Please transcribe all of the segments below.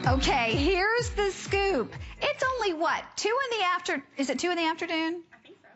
Okay, here's the scoop. It's only what, 2 in the afternoon? Is it 2 in the afternoon?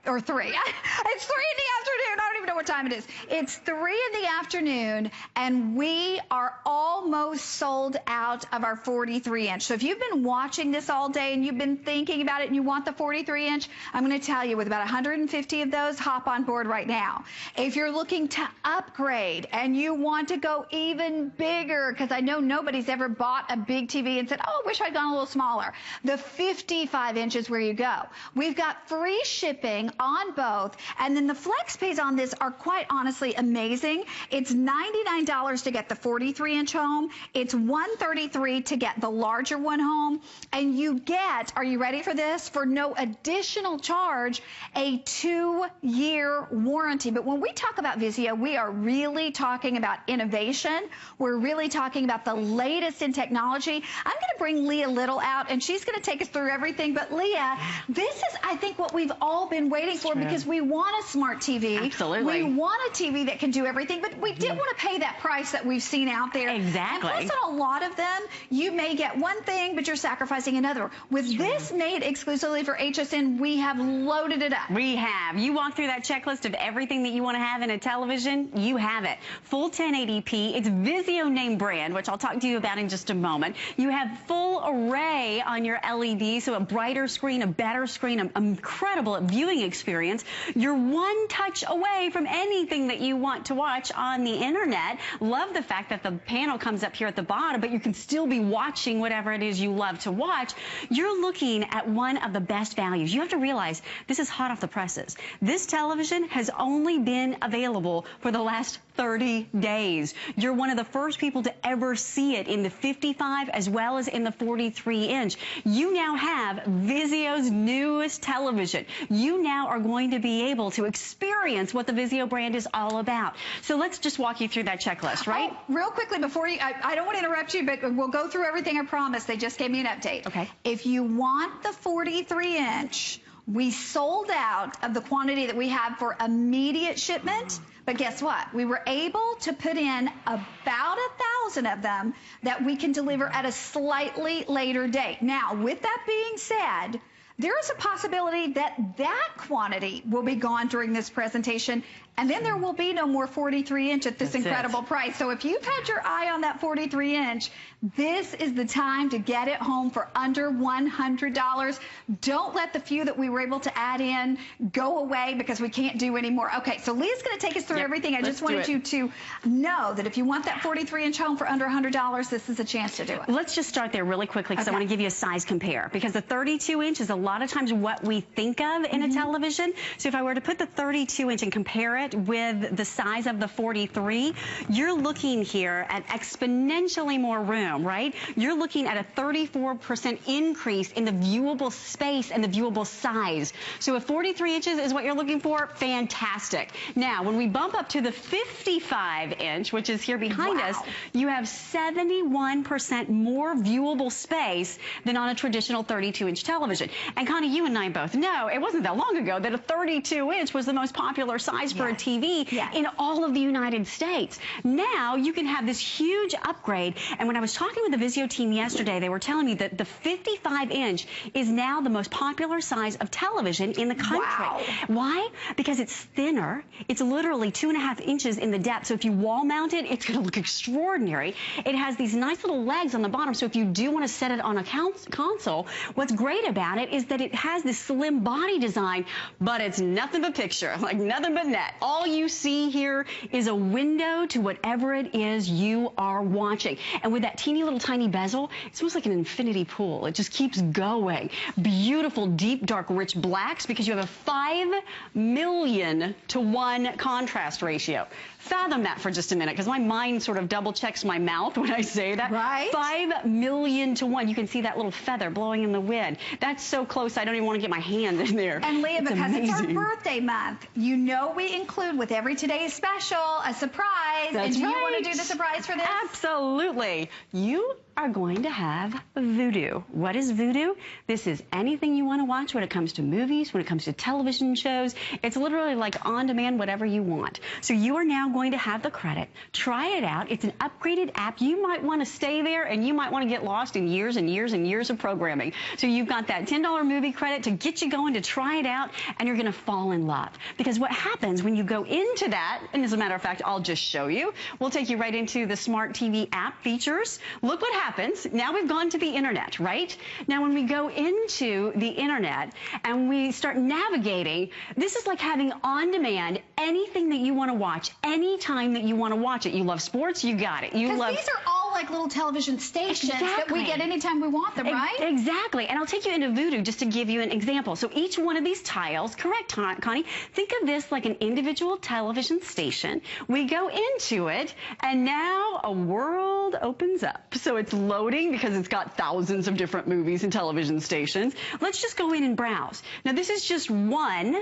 Or 3. It's 3 in the afternoon. I don't even know what time it is. It's 3 in the afternoon, and we are almost sold out of our 43-inch. So if you've been watching this all day and you've been thinking about it and you want the 43-inch, I'm going to tell you, with about 150 of those, hop on board right now. If you're looking to upgrade and you want to go even bigger, because I know nobody's ever bought a big TV and said, oh, I wish I'd gone a little smaller. The 55 inch is where you go. We've got free shipping on both, and then the flex pays on this are quite honestly amazing. It's $99 to get the 43-inch home. It's $133 to get the larger one home, and you get, are you ready for this, for no additional charge, a 2-year warranty. But when we talk about VIZIO, we are really talking about innovation. We're really talking about the latest in technology. I'm going to bring Leah Little out, and she's going to take us through everything. But Leah, this is, I think, what we've all been waiting for, because we want a smart TV. Absolutely. We want a TV that can do everything, but we didn't want to pay that price that we've seen out there. Exactly. And plus, on a lot of them, you may get one thing, but you're sacrificing another. With this made exclusively for HSN, we have loaded it up. We have. You walk through that checklist of everything that you want to have in a television, you have it. Full 1080p. It's VIZIO name brand, which I'll talk to you about in just a moment. You have full array on your LED, so a brighter screen, a better screen, an incredible viewing experience. You're one touch away from anything that you want to watch on the internet. Love the fact that the panel comes up here at the bottom, but you can still be watching whatever it is you love to watch. You're looking at one of the best values. You have to realize this is hot off the presses. This television has only been available for the last 30 days. You're one of the first people to ever see it in the 55 as well as in the 43-inch. You now have VIZIO's newest television. You now are going to be able to experience what the VIZIO brand is all about. So let's just walk you through that checklist, right? Oh, real quickly before you, I don't want to interrupt you, but we'll go through everything, I promise. They just gave me an update. Okay. If you want the 43-inch, we sold out of the quantity that we have for immediate shipment. But guess what? We were able to put in about 1,000 of them that we can deliver at a slightly later date. Now, with that being said, there is a possibility that that quantity will be gone during this presentation, and then there will be no more 43-inch at this incredible price. So if you've had your eye on that 43-inch, this is the time to get it home for under $100. Don't let the few that we were able to add in go away because we can't do any more. Okay, so Leah's going to take us through everything. I just wanted you to know that if you want that 43-inch home for under $100, this is a chance to do it. Let's just start there really quickly, because I want to give you a size compare, because the 32-inch is a lot of times what we think of in a television. So if I were to put the 32-inch and compare it with the size of the 43, you're looking here at exponentially more room, right? You're looking at a 34% increase in the viewable space and the viewable size. So if 43 inches is what you're looking for, fantastic. Now, when we bump up to the 55-inch, which is here behind us, you have 71% more viewable space than on a traditional 32-inch television. And Connie, you and I both know it wasn't that long ago that a 32-inch was the most popular size for a TV in all of the United States. Now you can have this huge upgrade. And when I was talking with the VIZIO team yesterday, they were telling me that the 55-inch is now the most popular size of television in the country. Wow. Why? Because it's thinner. It's literally 2.5 inches in the depth. So if you wall mount it, it's going to look extraordinary. It has these nice little legs on the bottom. So if you do want to set it on a console, what's great about it is that it has this slim body design, but it's nothing but picture, like nothing but net. All you see here is a window to whatever it is you are watching. And with that teeny little tiny bezel, it's almost like an infinity pool. It just keeps going. Beautiful, deep, dark, rich blacks, because you have a 5,000,000 to 1 contrast ratio. Fathom that for just a minute, because my mind sort of double checks my mouth when I say that. Right. 5,000,000 to 1. You can see that little feather blowing in the wind. That's so close, I don't even want to get my hand in there. And Leah, because it's our amazing. birthday month, you know we include with every Today's Special a surprise. That's and do you right. want to do the surprise for this? Absolutely. You are going to have VIZIO. What is VIZIO? This is anything you want to watch when it comes to movies, when it comes to television shows. It's literally like on demand, whatever you want. So you are now going to have the credit. Try it out. It's an upgraded app. You might want to stay there and you might want to get lost in years and years and years of programming. So you've got that $10 movie credit to get you going, to try it out, and you're going to fall in love. Because what happens when you go into that, and as a matter of fact, I'll just show you. We'll take you right into the smart TV app features. Look what happens. Now we've gone to the internet, right? Now when we go into the internet and we start navigating, this is like having on demand anything that you want to watch, anytime that you want to watch it. You love sports, you got it. You love... These are all like little television stations that we get anytime we want them, right? Exactly. And I'll take you into VIZIO just to give you an example. So each one of these tiles, correct, Connie? Think of this like an individual television station. We go into it, and now a world opens up. So it's loading because it's got thousands of different movies and television stations. Let's just go in and browse. Now, this is just one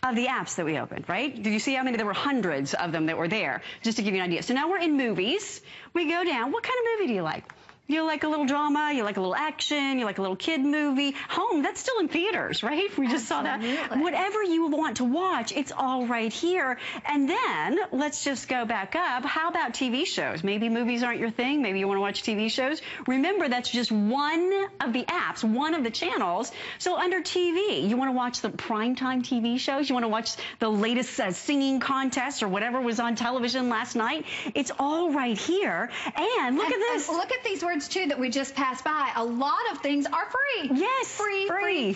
of the apps that we opened, right? Did you see how many? There were hundreds of them that were there, just to give you an idea. So now we're in movies. We go down. What kind of movie do you like? You like a little drama, you like a little action, you like a little kid movie. Home, that's still in theaters, right? We just saw that. Whatever you want to watch, it's all right here. And then, let's just go back up. How about TV shows? Maybe movies aren't your thing. Maybe you want to watch TV shows. Remember, that's just one of the apps, one of the channels. So under TV, you want to watch the primetime TV shows? You want to watch the latest singing contest or whatever was on television last night? It's all right here. And look at this. Look at these words too that we just passed by. A lot of things are free. Yes, free.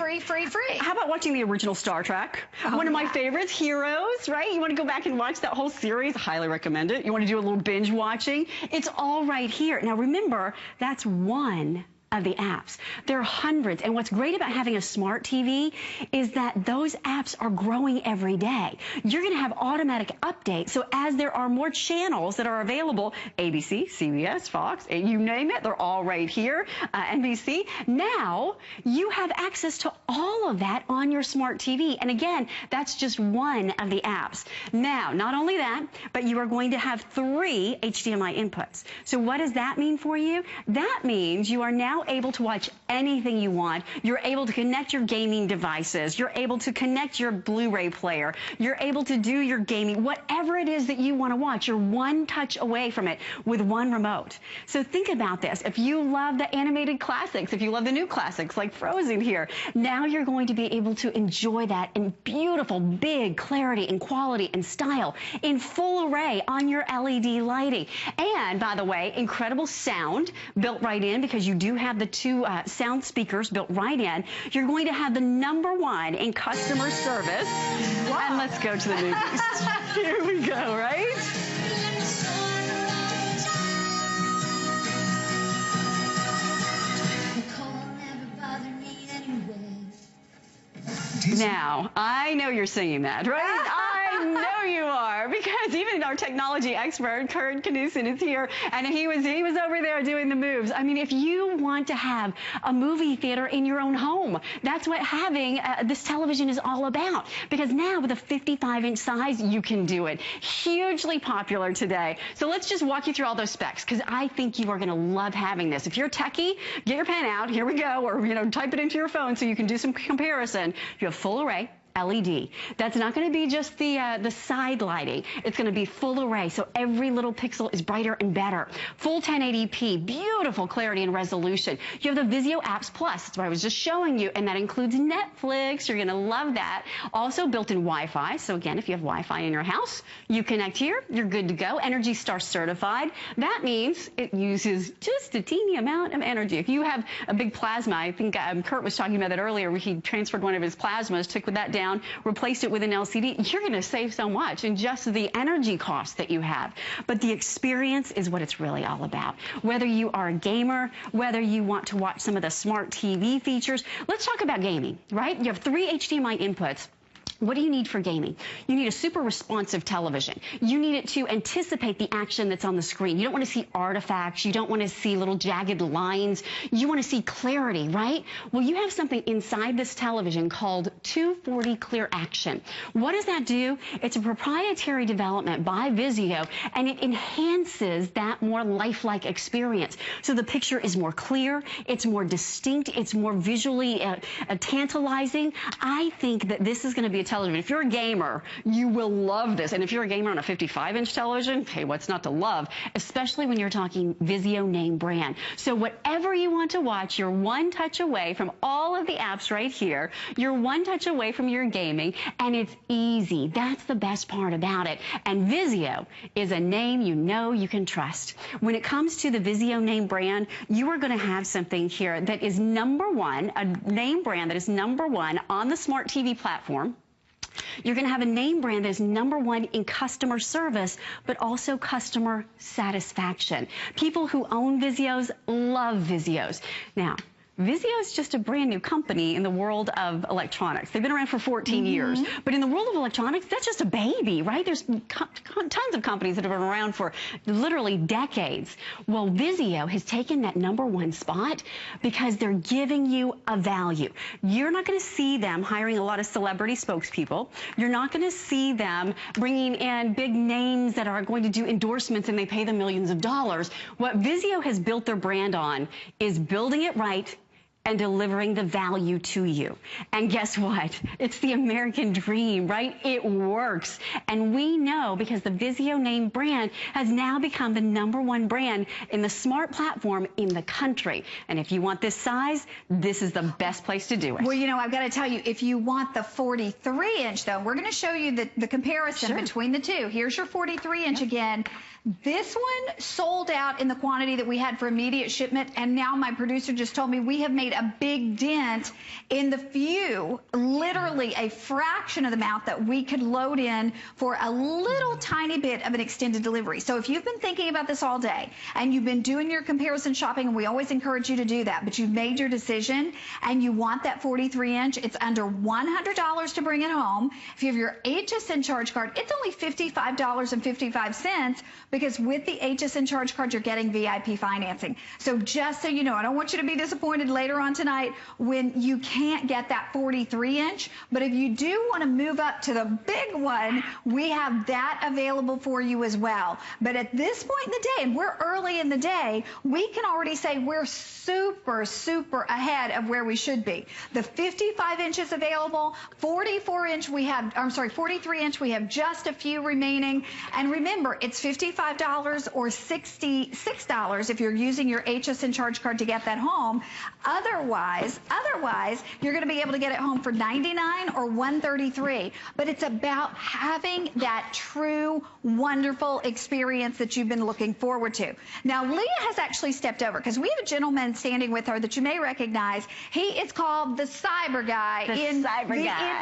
How about watching the original Star Trek? One of my favorites, Heroes, right? You want to go back and watch that whole series? Highly recommend it. You want to do a little binge watching? It's all right here. Now remember, that's one of the apps. There are hundreds, and what's great about having a smart TV is that those apps are growing every day. You're going to have automatic updates, so as there are more channels that are available, ABC, CBS, Fox, you name it, they're all right here, NBC. Now, you have access to all of that on your smart TV, and again, that's just one of the apps. Now, not only that, but you are going to have 3 HDMI inputs. So what does that mean for you? That means you are now able to watch anything you want. You're able to connect your gaming devices. You're able to connect your Blu-ray player. You're able to do your gaming, whatever it is that you want to watch. You're one touch away from it with one remote. So think about this. If you love the animated classics, if you love the new classics like Frozen here, now you're going to be able to enjoy that in beautiful, big clarity and quality and style in full array on your LED lighting. And by the way, incredible sound built right in because you do have the 2 sound speakers built right in. You're going to have the #1 in customer service. Wow. And let's go to the movies. Here we go, right? Now, I know you're singing that, right? I know you are, because even our technology expert, Kurt Knudsen, is here, and he was over there doing the moves. I mean, if you want to have a movie theater in your own home, that's what having this television is all about. Because now, with a 55-inch size, you can do it. Hugely popular today. So let's just walk you through all those specs, because I think you are going to love having this. If you're a techie, get your pen out. Here we go. Or, type it into your phone so you can do some comparison. You have full array LED. That's not going to be just the side lighting. It's going to be full array, so every little pixel is brighter and better. Full 1080p, beautiful clarity and resolution. You have the VIZIO Apps Plus. That's what I was just showing you, and that includes Netflix. You're going to love that. Also built-in Wi-Fi. So again, if you have Wi-Fi in your house, you connect here, you're good to go. Energy Star certified. That means it uses just a teeny amount of energy. If you have a big plasma, I think Kurt was talking about that earlier, where he transferred one of his plasmas, took that down, replaced it with an LCD, you're going to save so much in just the energy costs that you have. But the experience is what it's really all about. Whether you are a gamer, whether you want to watch some of the smart TV features, let's talk about gaming, right? You have 3 HDMI inputs. What do you need for gaming? You need a super responsive television. You need it to anticipate the action that's on the screen. You don't want to see artifacts. You don't want to see little jagged lines. You want to see clarity, right? Well, you have something inside this television called 240 Clear Action. What does that do? It's a proprietary development by VIZIO, and it enhances that more lifelike experience. So the picture is more clear, it's more distinct, it's more visually tantalizing. I think that this is going to be a television. If you're a gamer, you will love this. And if you're a gamer on a 55-inch television, hey, what's not to love? Especially when you're talking VIZIO name brand. So whatever you want to watch, you're one touch away from all of the apps right here. You're one touch away from your gaming, and it's easy. That's the best part about it. And VIZIO is a name you know you can trust. When it comes to the VIZIO name brand, you are going to have something here that is #1, a name brand that is #1 on the smart TV platform. You're going to have a name brand that is #1 in customer service, but also customer satisfaction. People who own VIZIOs love VIZIOs. Now, VIZIO is just a brand new company in the world of electronics. They've been around for 14 years. But in the world of electronics, that's just a baby, right? There's tons of companies that have been around for literally decades. Well, VIZIO has taken that #1 spot because they're giving you a value. You're not going to see them hiring a lot of celebrity spokespeople. You're not going to see them bringing in big names that are going to do endorsements and they pay them millions of dollars. What VIZIO has built their brand on is building it right and delivering the value to you. And guess what? It's the American dream, right? It works. And we know because the VIZIO name brand has now become the #1 brand in the smart platform in the country. And if you want this size, this is the best place to do it. Well, you know, I've got to tell you, if you want the 43-inch, though, we're going to show you the comparison between the two. Here's your 43-inch again. This one sold out in the quantity that we had for immediate shipment, and now my producer just told me we have made a big dent in the few, literally a fraction of the amount that we could load in for a little tiny bit of an extended delivery. So if you've been thinking about this all day and you've been doing your comparison shopping, and we always encourage you to do that, but you've made your decision and you want that 43-inch, it's under $100 to bring it home. If you have your HSN charge card, it's only $55.55 because with the HSN charge card, you're getting VIP financing. So just so you know, I don't want you to be disappointed later on tonight when you can't get that 43-inch, but if you do want to move up to the big one, we have that available for you as well. But at this point in the day, and we're early in the day, we can already say we're super, super ahead of where we should be. The 55 inches available, 44-inch we have, I'm sorry, 43-inch we have just a few remaining. And remember, it's $55 or $66 if you're using your HSN charge card to get that home. Otherwise, you're going to be able to get it home for $99 or $133. But it's about having that true, wonderful experience that you've been looking forward to. Now, Leah has actually stepped over because we have a gentleman standing with her that you may recognize. He is called the cyber guy in the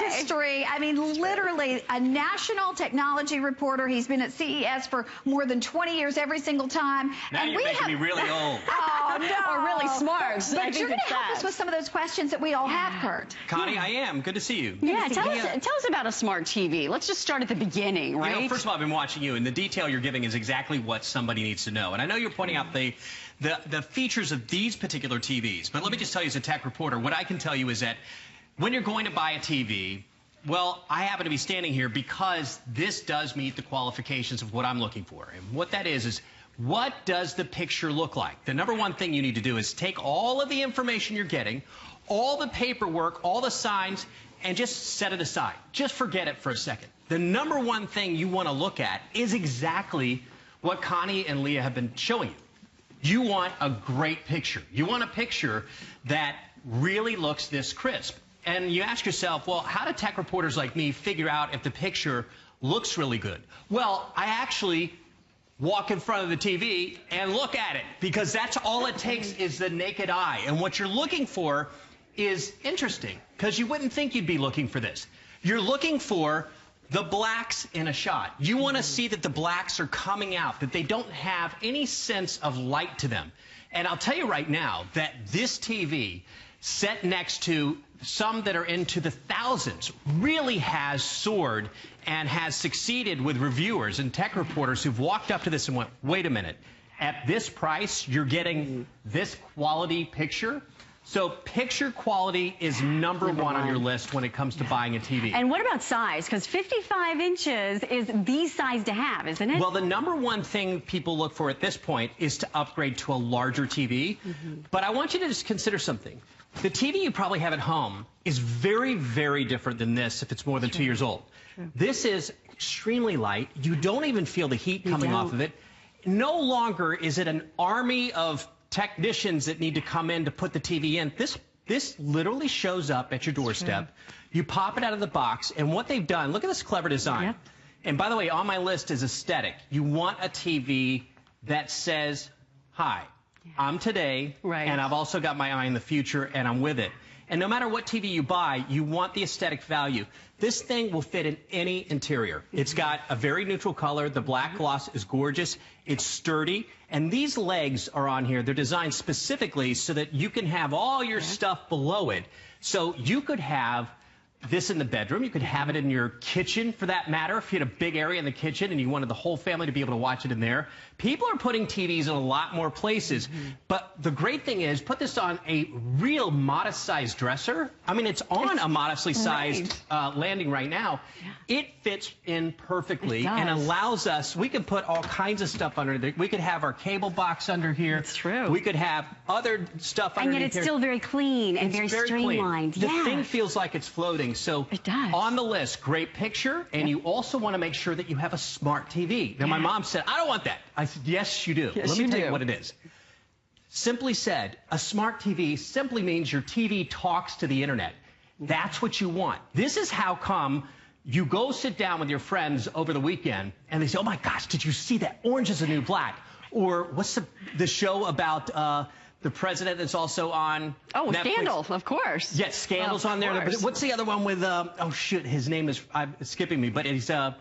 industry. I mean, literally a national technology reporter. He's been at CES for more than 20 years every single time. Now you're making me really old. Oh, no. Or really smart. But you're going to help us with some of those questions that we all have, Kurt. Connie, I am. Good to see you. Yeah, tell us about a smart TV. Let's just start at the beginning, right? You know, first of all, I've been watching you, and the detail you're giving is exactly what somebody needs to know. And I know you're pointing out the features of these particular TVs, but let me just tell you as a tech reporter, what I can tell you is that when you're going to buy a TV, well, I happen to be standing here because this does meet the qualifications of what I'm looking for. And what that is what does the picture look like? The #1 thing you need to do is take all of the information you're getting, all the paperwork, all the signs, and just set it aside. Just forget it for a second. The #1 thing you want to look at is exactly what Connie and Leah have been showing you. You want a great picture. You want a picture that really looks this crisp. And you ask yourself, well, how do tech reporters like me figure out if the picture looks really good? Well, I actually walk in front of the TV and look at it because that's all it takes is the naked eye. And what you're looking for is interesting because you wouldn't think you'd be looking for this. You're looking for the blacks in a shot. You want to see that the blacks are coming out, that they don't have any sense of light to them. And I'll tell you right now that this TV set next to some that are into the thousands, really has soared and has succeeded with reviewers and tech reporters who've walked up to this and went, wait a minute, at this price, you're getting this quality picture? So picture quality is number one on your list when it comes to buying a TV. And what about size? Because 55 inches is the size to have, isn't it? Well, the number one thing people look for at this point is to upgrade to a larger TV. But I want you to just consider something. The TV you probably have at home is very, very different than this if it's more than 2 years old. This is extremely light. You don't even feel the heat coming off of it. No longer is it an army of technicians that need to come in to put the TV in. This literally shows up at your doorstep. You pop it out of the box, and what they've done, look at this clever design. And by the way, on my list is aesthetic. You want a TV that says, hi, I'm today, and I've also got my eye in the future, and I'm with it. And no matter what TV you buy, you want the aesthetic value. This thing will fit in any interior. It's got a very neutral color. The black gloss is gorgeous. It's sturdy. And these legs are on here. They're designed specifically so that you can have all your stuff below it. So you could have this in the bedroom. You could have it in your kitchen, for that matter, if you had a big area in the kitchen and you wanted the whole family to be able to watch it in there. People are putting TVs in a lot more places. But the great thing is, put this on a real modest-sized dresser. I mean, it's on a modestly sized landing right now. It fits in perfectly and allows us, we could put all kinds of stuff under there. We could have our cable box under here. That's true. We could have other stuff underneath here. And yet it's still very clean and very streamlined. The thing feels like it's floating. So it does. On the list, great picture, and you also want to make sure that you have a smart TV. Now, my mom said, I don't want that. I said, yes, you do. Let me tell you what it is. Simply said, a smart TV simply means your TV talks to the internet. That's what you want. This is how come you go sit down with your friends over the weekend, and they say, oh, my gosh, did you see that? Orange is the New Black. Or what's the show about the president that's also on Netflix? Scandal, of course. Yes, Scandal's on there. But what's the other one with, oh, shoot, his name is skipping me, but it's on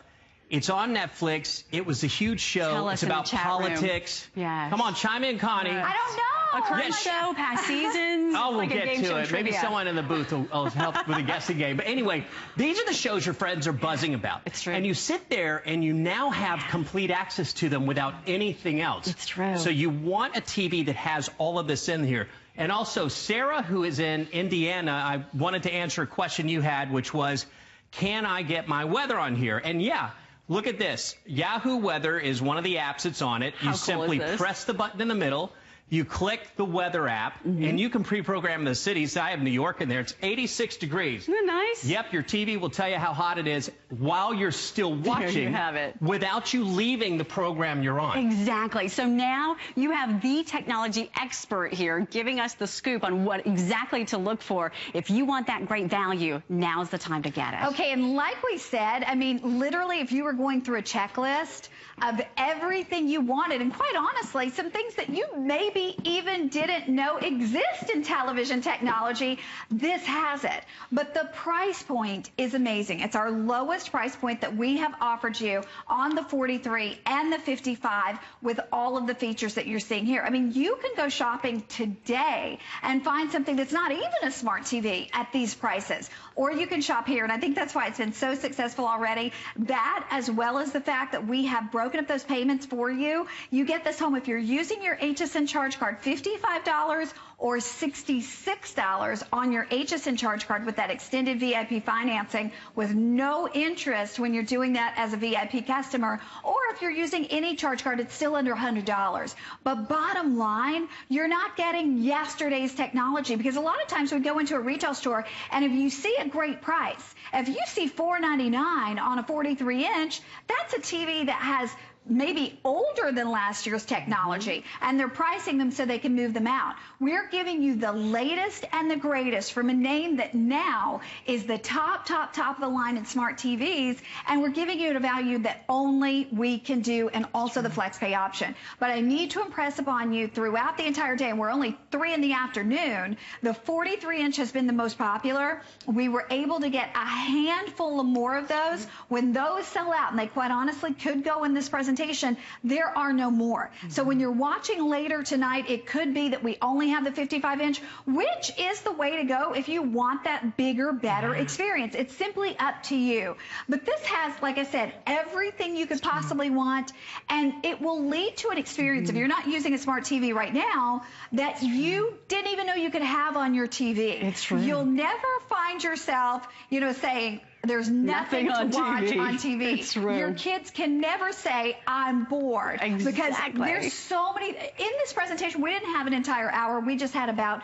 Netflix. It was a huge show. It's about politics. Come on, chime in, Connie. I don't know. A current show, past seasons. Oh, we'll get to it. Maybe someone in the booth will help with a guessing game. But anyway, these are the shows your friends are buzzing about. It's true. And you sit there and you now have complete access to them without anything else. It's true. So you want a TV that has all of this in here. And also, Sarah, who is in Indiana, I wanted to answer a question you had, which was, can I get my weather on here? And yeah. Look at this. Yahoo Weather is one of the apps that's on it. You simply press the button in the middle. You click the weather app, and you can pre-program the cities. I have New York in there. It's 86 degrees. Isn't that nice? Yep, your TV will tell you how hot it is while you're still watching. There you have it. Without you leaving the program you're on. Exactly. So now you have the technology expert here giving us the scoop on what exactly to look for. If you want that great value, now's the time to get it. Okay, and like we said, I mean, literally, if you were going through a checklist of everything you wanted, and quite honestly, some things that you maybe even didn't know exist in television technology, this has it. But the price point is amazing. It's our lowest price point that we have offered you on the 43 and the 55 with all of the features that you're seeing here. I mean, you can go shopping today and find something that's not even a smart TV at these prices. Or you can shop here, and I think that's why it's been so successful already. That, as well as the fact that we have broken up those payments for you. You get this home if you're using your HSN charge card, $55 or $66 on your HSN charge card with that extended VIP financing with no interest when you're doing that as a VIP customer. Or if you're using any charge card, it's still under $100. But bottom line, you're not getting yesterday's technology, because a lot of times we go into a retail store, and if you see a great price, if you see $4.99 on a 43-inch, that's a TV that has maybe older than last year's technology, and they're pricing them so they can move them out. We're giving you the latest and the greatest from a name that now is the top of the line in smart TVs, and we're giving you a value that only we can do, and also the flex pay option. But I need to impress upon you throughout the entire day, and we're only 3 in the afternoon, the 43-inch has been the most popular. We were able to get a handful of more of those. When those sell out, and they quite honestly could go in this presentation, there are no more. So when you're watching later tonight, it could be that we only have the 55-inch, which is the way to go if you want that bigger, better experience. It's simply up to you. But this has, like I said, everything you could possibly want, and it will lead to an experience, if you're not using a smart TV right now, that you didn't even know you could have on your TV. It's true. You'll never find yourself, saying, there's nothing to watch on TV. It's true. Your kids can never say, I'm bored. Exactly. Because there's so many. In this presentation, we didn't have an entire hour. We just had about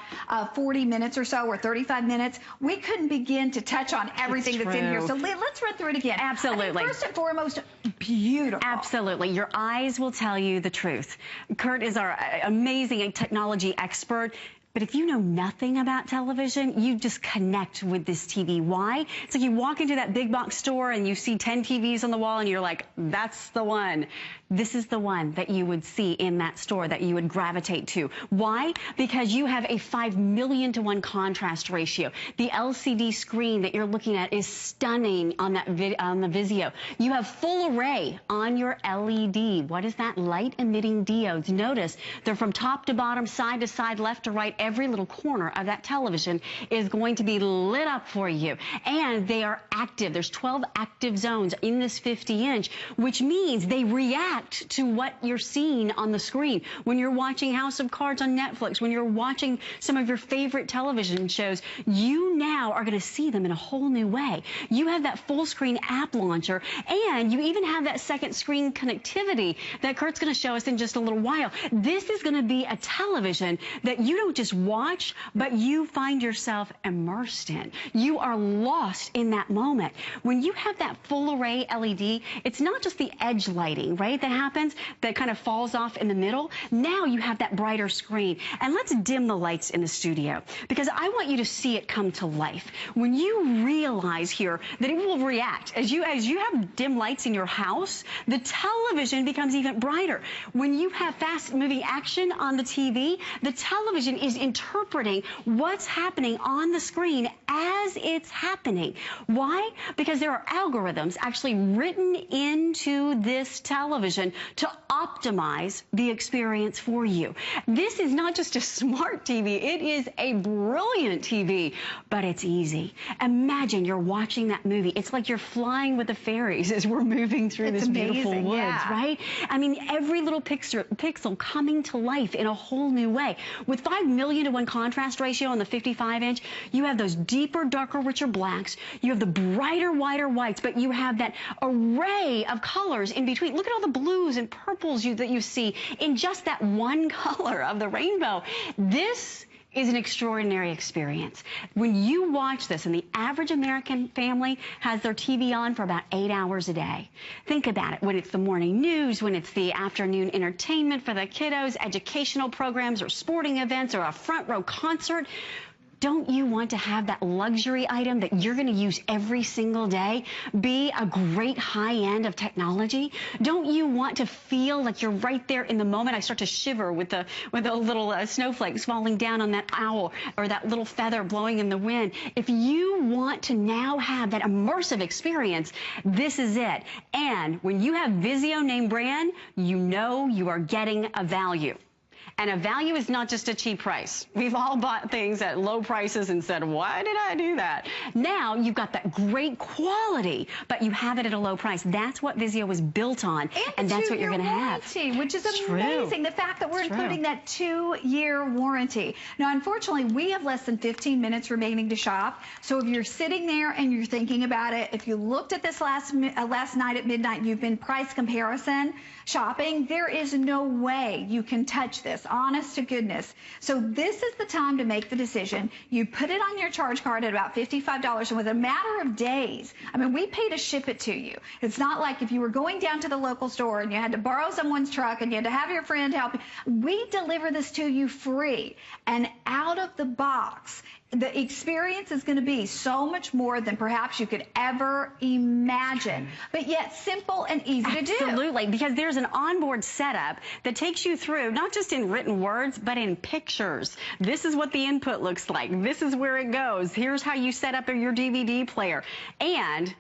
40 minutes or so, or 35 minutes. We couldn't begin to touch on everything that's in here. So let's run through it again. Absolutely. First and foremost, beautiful. Absolutely. Your eyes will tell you the truth. Kurt is our amazing technology expert. But if you know nothing about television, you just connect with this TV. Why? It's like you walk into that big box store and you see 10 TVs on the wall and you're like, that's the one. This is the one that you would see in that store that you would gravitate to. Why? Because you have a 5 million to 1 contrast ratio. The LCD screen that you're looking at is stunning on that on the VIZIO. You have full array on your LED. What is that? Light emitting diodes. Notice they're from top to bottom, side to side, left to right. Every little corner of that television is going to be lit up for you. And they are active. There's 12 active zones in this 50-inch, which means they react to what you're seeing on the screen. When you're watching House of Cards on Netflix, when you're watching some of your favorite television shows, you now are going to see them in a whole new way. You have that full screen app launcher, and you even have that second screen connectivity that Kurt's going to show us in just a little while. This is going to be a television that you don't just watch, but you find yourself immersed in. You are lost in that moment. When you have that full array LED, it's not just the edge lighting, right, that happens, that kind of falls off in the middle. Now you have that brighter screen. And let's dim the lights in the studio, because I want you to see it come to life. When you realize here that it will react, as you have dim lights in your house, the television becomes even brighter. When you have fast moving action on the TV, the television is interpreting what's happening on the screen as it's happening. Why? Because there are algorithms actually written into this television to optimize the experience for you. This is not just a smart TV, it is a brilliant TV, but it's easy. Imagine you're watching that movie. It's like you're flying with the fairies as we're moving through this beautiful woods, right? I mean, every little pixel coming to life in a whole new way. With 5 million to 1 contrast ratio on the 55-inch, you have those deeper, darker, richer blacks. You have the brighter, whiter whites, but you have that array of colors in between. Look at all the blues and purples that you see in just that one color of the rainbow. This is an extraordinary experience. When you watch this, and the average American family has their TV on for about 8 hours a day. Think about it. When it's the morning news, when it's the afternoon entertainment for the kiddos, educational programs or sporting events or a front row concert. Don't you want to have that luxury item that you're going to use every single day be a great high end of technology? Don't you want to feel like you're right there in the moment? I start to shiver with the little snowflakes falling down on that owl, or that little feather blowing in the wind. If you want to now have that immersive experience, this is it. And when you have VIZIO name brand, you know you are getting a value. And a value is not just a cheap price. We've all bought things at low prices and said, why did I do that? Now you've got that great quality, but you have it at a low price. That's what VIZIO was built on, and that's what you're going to have. Which is amazing. The fact that we're including that 2-year warranty. Now, unfortunately, we have less than 15 minutes remaining to shop. So if you're sitting there and you're thinking about it, if you looked at this last night at midnight, you've been price comparison shopping, there is no way you can touch this. Honest to goodness. So this is the time to make the decision. You put it on your charge card at about $55, and with a matter of days, I mean, we pay to ship it to you. It's not like if you were going down to the local store and you had to borrow someone's truck and you had to have your friend help you. We deliver this to you free and out of the box. The experience is going to be so much more than perhaps you could ever imagine, but yet simple and easy to do. Absolutely, because there's an onboard setup that takes you through, not just in written words, but in pictures. This is what the input looks like. This is where it goes. Here's how you set up your DVD player. And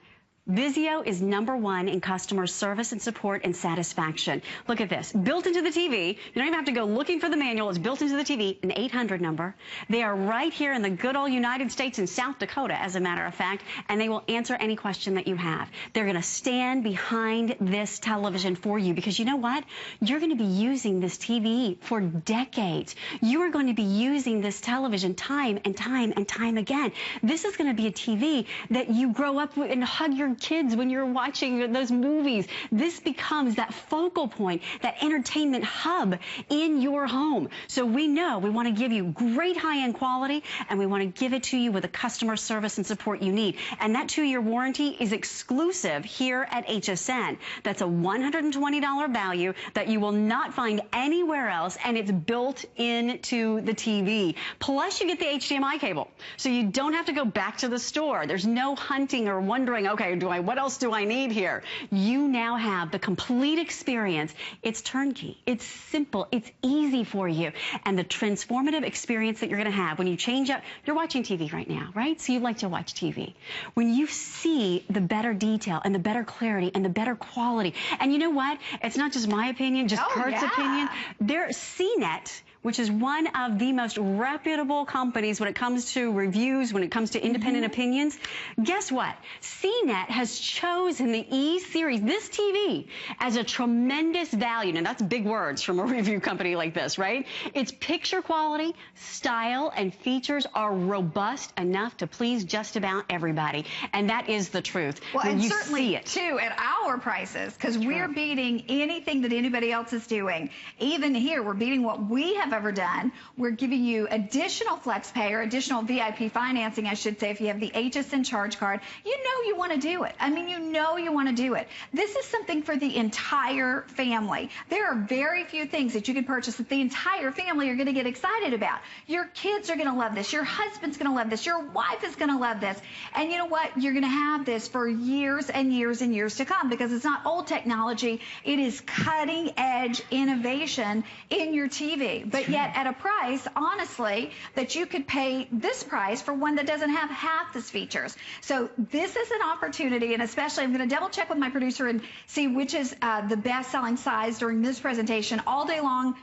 VIZIO is #1 in customer service and support and satisfaction. Look at this. Built into the TV. You don't even have to go looking for the manual. It's built into the TV, an 800 number. They are right here in the good old United States in South Dakota, as a matter of fact, and they will answer any question that you have. They're going to stand behind this television for you because you know what? You're going to be using this TV for decades. You are going to be using this television time and time and time again. This is going to be a TV that you grow up with and hug your kids when you're watching those movies. This becomes that focal point, that entertainment hub in your home. So we know we want to give you great high-end quality, and we want to give it to you with the customer service and support you need. And that 2-year warranty is exclusive here at HSN. That's a $120 value that you will not find anywhere else, and it's built into the TV. Plus, you get the HDMI cable, so you don't have to go back to the store. There's no hunting or wondering, okay, what else do I need here? You now have the complete experience. It's turnkey. It's simple. It's easy for you. And the transformative experience that you're going to have when you change up, you're watching TV right now, right? So you like to watch TV. When you see the better detail and the better clarity and the better quality, and you know what? It's not just my opinion, just Kurt's opinion. CNET, which is one of the most reputable companies when it comes to reviews, when it comes to independent opinions. Guess what? CNET has chosen the E-Series, this TV, as a tremendous value. Now, that's big words from a review company like this, right? Its picture quality, style, and features are robust enough to please just about everybody. And that is the truth. Well, when and you certainly, see it. too, at our prices, because we're beating anything that anybody else is doing. Even here, we're beating what we have ever done. We're giving you additional flex pay or additional VIP financing, I should say, if you have the HSN charge card. You know you want to do it. I mean, you know you want to do it. This is something for the entire family. There are very few things that you can purchase that the entire family are going to get excited about. Your kids are going to love this. Your husband's going to love this. Your wife is going to love this. And you know what? You're going to have this for years and years and years to come because it's not old technology. It is cutting edge innovation in your TV. But yet at a price, honestly, that you could pay this price for one that doesn't have half these features. So this is an opportunity, and especially I'm going to double check with my producer and see which is the best selling size during this presentation all day long.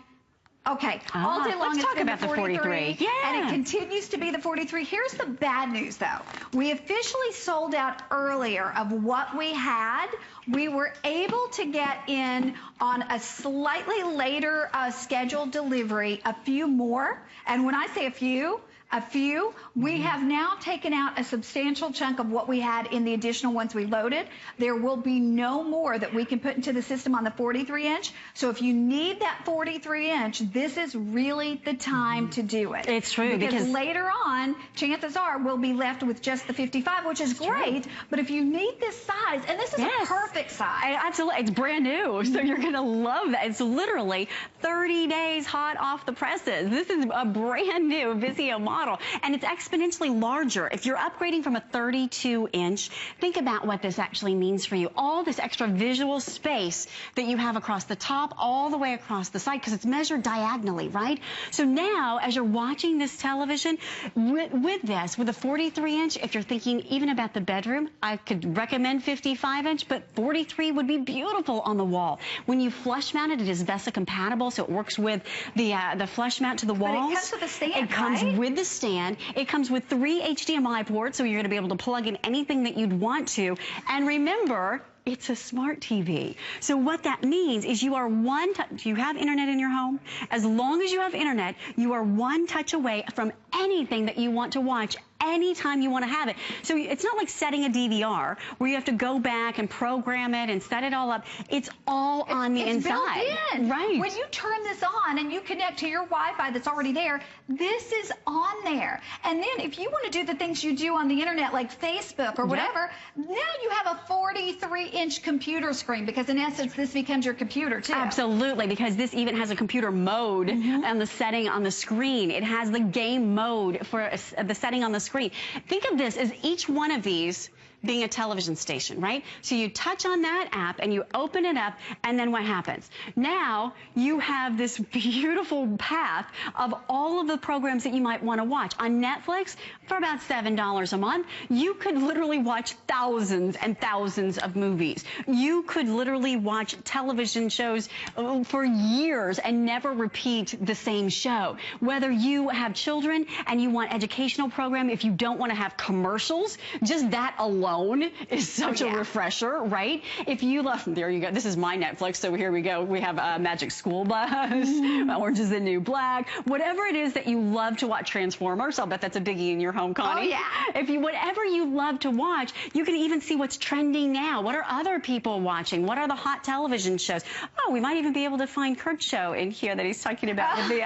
Okay, all day long let's talk about the 43. Yeah. And it continues to be the 43. Here's the bad news, though. We officially sold out earlier of what we had. We were able to get in on a slightly later scheduled delivery, a few more. And when I say a few, we have now taken out a substantial chunk of what we had in the additional ones we loaded. There will be no more that we can put into the system on the 43-inch. So if you need that 43-inch, this is really the time to do it. It's true. Because later on, chances are we'll be left with just the 55, which is great. But if you need this size, and this is a perfect size. Absolutely. It's brand new, so you're going to love that. It's literally 30 days hot off the presses. This is a brand new VIZIO model. And it's exponentially larger. If you're upgrading from a 32-inch, think about what this actually means for you. All this extra visual space that you have across the top, all the way across the side, because it's measured diagonally, right? So now, as you're watching this television, with the 43-inch, if you're thinking even about the bedroom, I could recommend 55-inch, but 43 would be beautiful on the wall. When you flush mount it, it is VESA compatible, so it works with the flush mount to the walls. But it comes with a stand, It comes with the stand. It comes with 3 HDMI ports, so you're going to be able to plug in anything that you'd want to. And remember, it's a smart TV. So what that means is you are do you have internet in your home? As long as you have internet, you are one touch away from anything that you want to watch anytime you want to have it. So it's not like setting a DVR where you have to go back and program it and set it all up. It's all on the inside. Built in. Right. When you turn this on and you connect to your Wi-Fi that's already there, this is on there. And then if you want to do the things you do on the internet like Facebook or whatever, now you have a 43-inch computer screen because in essence this becomes your computer too. Absolutely, because this even has a computer mode on the setting on the screen. It has the game mode for the setting on the screen. Think of this as each one of these being a television station, right? So you touch on that app and you open it up, and then what happens? Now you have this beautiful path of all of the programs that you might want to watch. On Netflix, for about $7 a month, you could literally watch thousands and thousands of movies. You could literally watch television shows for years and never repeat the same show. Whether you have children and you want educational program, if you don't want to have commercials, just that alone is such a refresher, right? If you love, there you go. This is my Netflix, so here we go. We have Magic School Bus, Orange is the New Black, whatever it is that you love to watch. Transformers, I'll bet that's a biggie in your home, Connie. Oh, yeah. If you, whatever you love to watch, you can even see what's trending now. What are other people watching? What are the hot television shows? Oh, we might even be able to find Kurt's show in here that he's talking about with the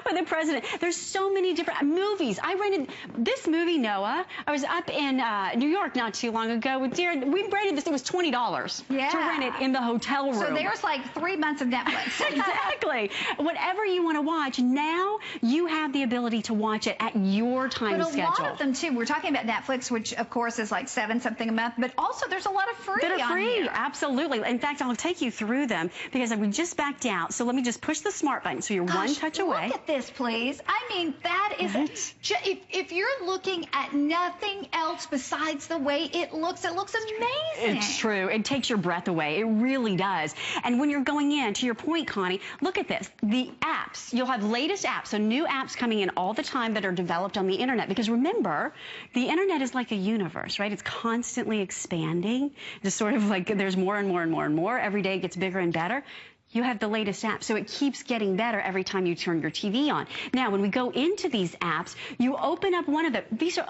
with the president. There's so many different movies. I rented this movie, Noah. I was up in New York not too long ago with Darren. We rented this. It was $20 to rent it in the hotel room. So there's like 3 months of Netflix. Exactly. Whatever you want to watch, now you have the ability to watch it at your time schedule. But a lot of them, too, we're talking about Netflix, which, of course, is like $7-something a month, but also there's a lot of free on here. Absolutely. In fact, I'll take you through them because we just backed out. So let me just push the smart button so you're one touch away. Look at this, please. I mean, that is, if you're looking at nothing else besides the way it looks amazing. It's true. It takes your breath away. It really does. And when you're going in, to your point, Connie, look at this. The apps, you'll have latest apps, so new apps coming in all the time that are developed on the internet. Because remember, the internet is like a universe, right? It's constantly expanding. Just sort of like there's more and more and more and more. Every day it gets bigger and better. You have the latest app, so it keeps getting better every time you turn your TV on. Now, when we go into these apps, you open up one of them.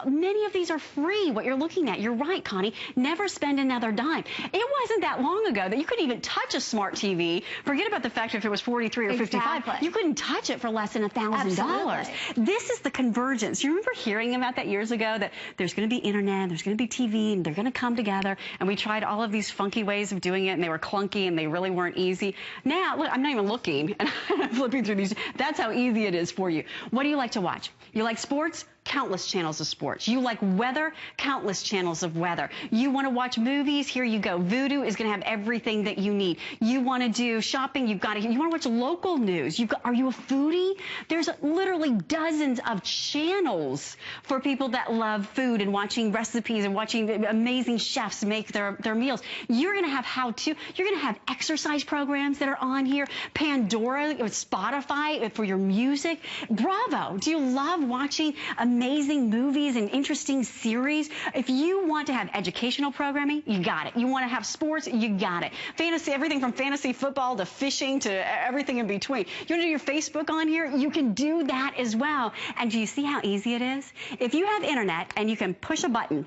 Many of these are free, what you're looking at. You're right, Connie. Never spend another dime. It wasn't that long ago that you couldn't even touch a smart TV. Forget about the fact if it was 43 or 55. You couldn't touch it for less than $1,000. This is the convergence. You remember hearing about that years ago, that there's going to be internet, there's going to be TV, and they're going to come together. And we tried all of these funky ways of doing it, and they were clunky, and they really weren't easy. Now, look, I'm not even looking, and I'm flipping through these. That's how easy it is for you. What do you like to watch? You like sports? Countless channels of sports. You like weather? Countless channels of weather. You want to watch movies? Here you go. Vudu is going to have everything that you need. You want to do shopping? You've got it. You want to watch local news? Are you a foodie? There's literally dozens of channels for people that love food and watching recipes and watching amazing chefs make their meals. You're going to have how-to. You're going to have exercise programs that are on here. Pandora, Spotify for your music. Bravo. Do you love watching amazing movies and interesting series? If you want to have educational programming, you got it. You want to have sports, you got it. Fantasy, everything from fantasy football to fishing to everything in between. You want to do your Facebook on here? You can do that as well. And do you see how easy it is? If you have internet and you can push a button,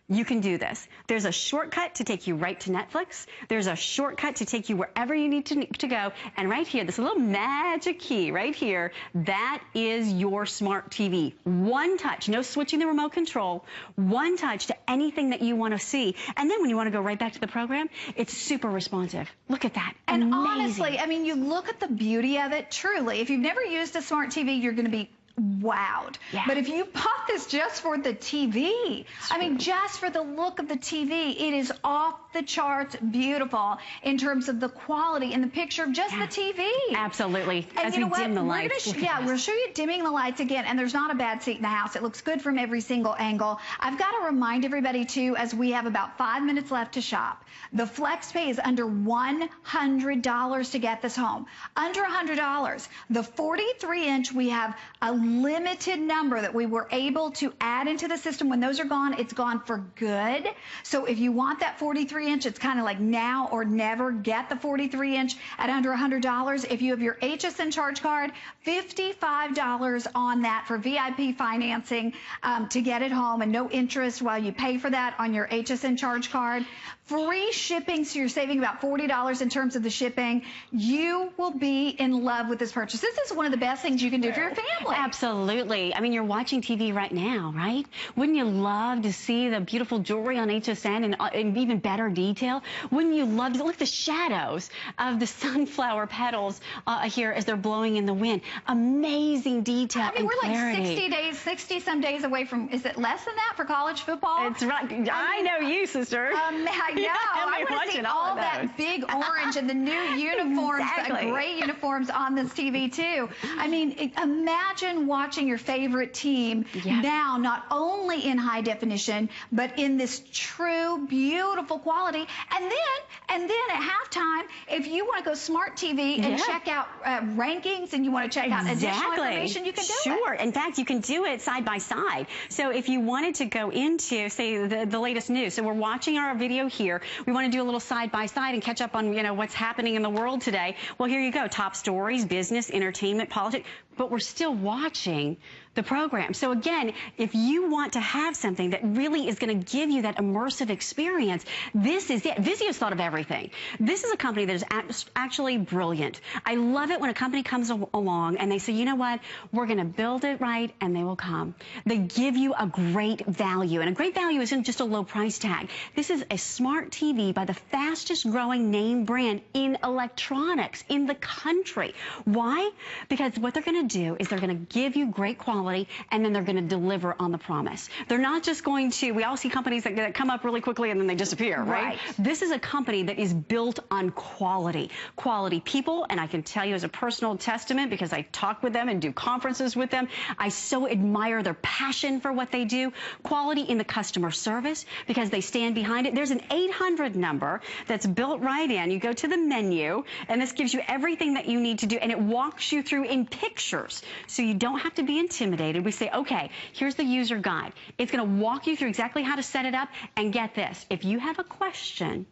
you can do this. There's a shortcut to take you right to Netflix. There's a shortcut to take you wherever you need to go. And right here, this little magic key right here, that is your smart TV. One touch, no switching the remote control. One touch to anything that you want to see. And then when you want to go right back to the program, it's super responsive. Look at that. And amazing. Honestly, I mean, you look at the beauty of it, truly. If you've never used a smart TV, you're going to be wowed. Yeah. But if you bought this just for the TV, I mean, just for the look of the TV, it is off the charts beautiful in terms of the quality and the picture of just the TV. Absolutely. And as you know we what? dim the lights. We'll show you dimming the lights again, and there's not a bad seat in the house. It looks good from every single angle. I've got to remind everybody, too, as we have about 5 minutes left to shop, the FlexPay is under $100 to get this home. Under $100. The 43-inch, we have a limited number that we were able to add into the system. When those are gone, it's gone for good. So if you want that 43-inch, it's kind of like now or never. Get the 43-inch at under $100. If you have your HSN charge card, $55 on that for VIP financing to get it home, and no interest while you pay for that on your HSN charge card. free shipping, so you're saving about $40 in terms of the shipping. You will be in love with this purchase. This is one of the best things you can do for your family. Absolutely. I mean, you're watching TV right now, right? Wouldn't you love to see the beautiful jewelry on HSN in even better detail? Wouldn't you love to look at the shadows of the sunflower petals here as they're blowing in the wind? Amazing detail and clarity. We're like 60 some days away from, is it less than that for college football? It's right. I know you, sister. I know. I want to see all that big orange and the new uniforms, great uniforms on this TV too. I mean, imagine watching your favorite team now, not only in high definition, but in this true, beautiful quality. And then at halftime, if you want to go smart TV and check out rankings and you want to check out additional information, you can do it. Sure. In fact, you can do it side by side. So if you wanted to go into, say, the latest news, so we're watching our video here. We want to do a little side by side and catch up on, what's happening in the world today. Well, here you go. Top stories, business, entertainment, politics. But we're still watching the program. So again, if you want to have something that really is going to give you that immersive experience, this is it. VIZIO's thought of everything. This is a company that is actually brilliant. I love it when a company comes along and they say, you know what, we're going to build it right, and they will come. They give you a great value, and a great value isn't just a low price tag. This is a smart TV by the fastest growing name brand in electronics in the country. Why? Because what they're going to do is they're going to give you great quality, and then they're going to deliver on the promise. They're not just going to, we all see companies that come up really quickly and then they disappear, right? This is a company that is built on quality. Quality people, and I can tell you as a personal testament, because I talk with them and do conferences with them, I so admire their passion for what they do. Quality in the customer service, because they stand behind it. There's an 800 number that's built right in. You go to the menu, and this gives you everything that you need to do, and it walks you through in pictures, so you don't have to be intimidated. We say, okay, here's the user guide. It's going to walk you through exactly how to set it up, and get this, if you have a question,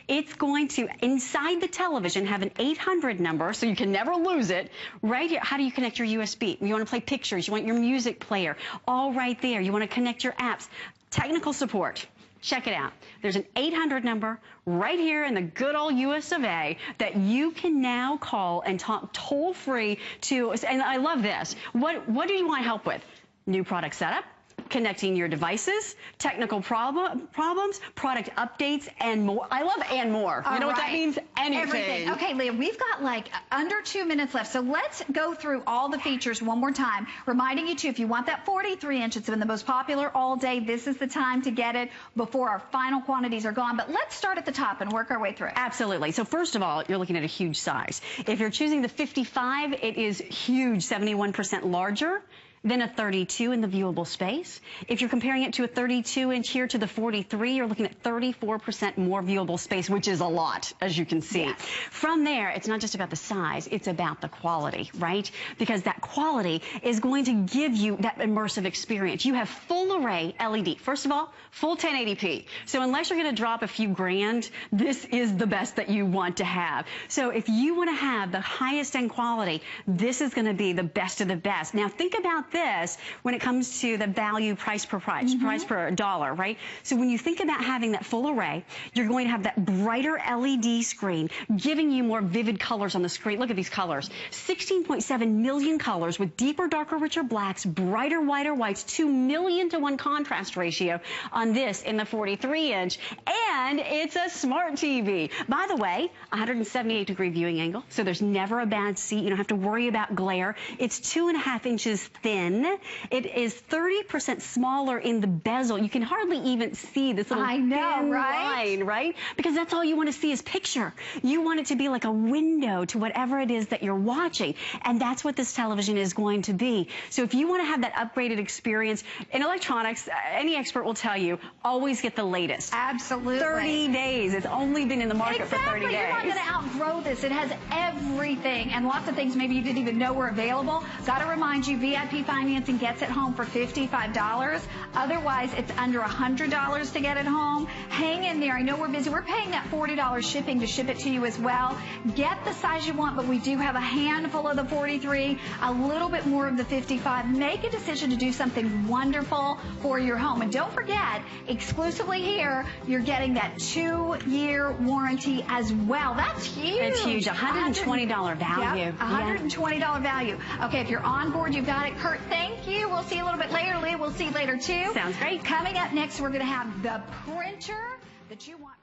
it's going to, inside the television, have an 800 number, so you can never lose it. Right here, how do you connect your USB? You want to play pictures, you want your music player, all right there. You want to connect your apps. Technical support. Check it out. There's an 800 number right here in the good old US of A that you can now call and talk toll-free to. And I love this. What do you want help with? New product setup, connecting your devices, technical problems, product updates, and more. I love and more. You know what that means? Anything. Everything. Okay, Leah, we've got like under 2 minutes left, so let's go through all the features one more time, reminding you too, if you want that 43-inch, it's been the most popular all day, this is the time to get it before our final quantities are gone. But let's start at the top and work our way through it. Absolutely. So first of all, you're looking at a huge size. If you're choosing the 55, it is huge, 71% larger than a 32 in the viewable space. If you're comparing it to a 32-inch here to the 43, you're looking at 34% more viewable space, which is a lot, as you can see. Yes. From there, it's not just about the size, it's about the quality, right? Because that quality is going to give you that immersive experience. You have full array LED. First of all, full 1080p. So unless you're going to drop a few grand, this is the best that you want to have. So if you want to have the highest end quality, this is going to be the best of the best. Now think about this when it comes to the value price per dollar, right? So when you think about having that full array, you're going to have that brighter LED screen giving you more vivid colors on the screen. Look at these colors. 16.7 million colors with deeper, darker, richer blacks, brighter, whiter whites, 2 million to 1 contrast ratio on this in the 43-inch. And it's a smart TV. By the way, 178-degree viewing angle, so there's never a bad seat. You don't have to worry about glare. It's 2.5 inches thin. It is 30% smaller in the bezel. You can hardly even see this little thin line, right? Because that's all you want to see is picture. You want it to be like a window to whatever it is that you're watching. And that's what this television is going to be. So if you want to have that upgraded experience in electronics, any expert will tell you, always get the latest. Absolutely. 30 days. It's only been in the market for 30 days. You're not going to outgrow this. It has everything and lots of things maybe you didn't even know were available. Got to remind you, VIP financing gets it home for $55. Otherwise, it's under $100 to get it home. Hang in there. I know we're busy. We're paying that $40 shipping to ship it to you as well. Get the size you want, but we do have a handful of the 43, a little bit more of the 55. Make a decision to do something wonderful for your home. And don't forget, exclusively here, you're getting that 2-year warranty as well. That's huge. It's huge. $120 value. Yep, $120 value. Okay, if you're on board, you've got it. Kurt, thank you. We'll see you a little bit later. Leah, we'll see you later too. Sounds great. Coming up next, we're going to have the printer that you want.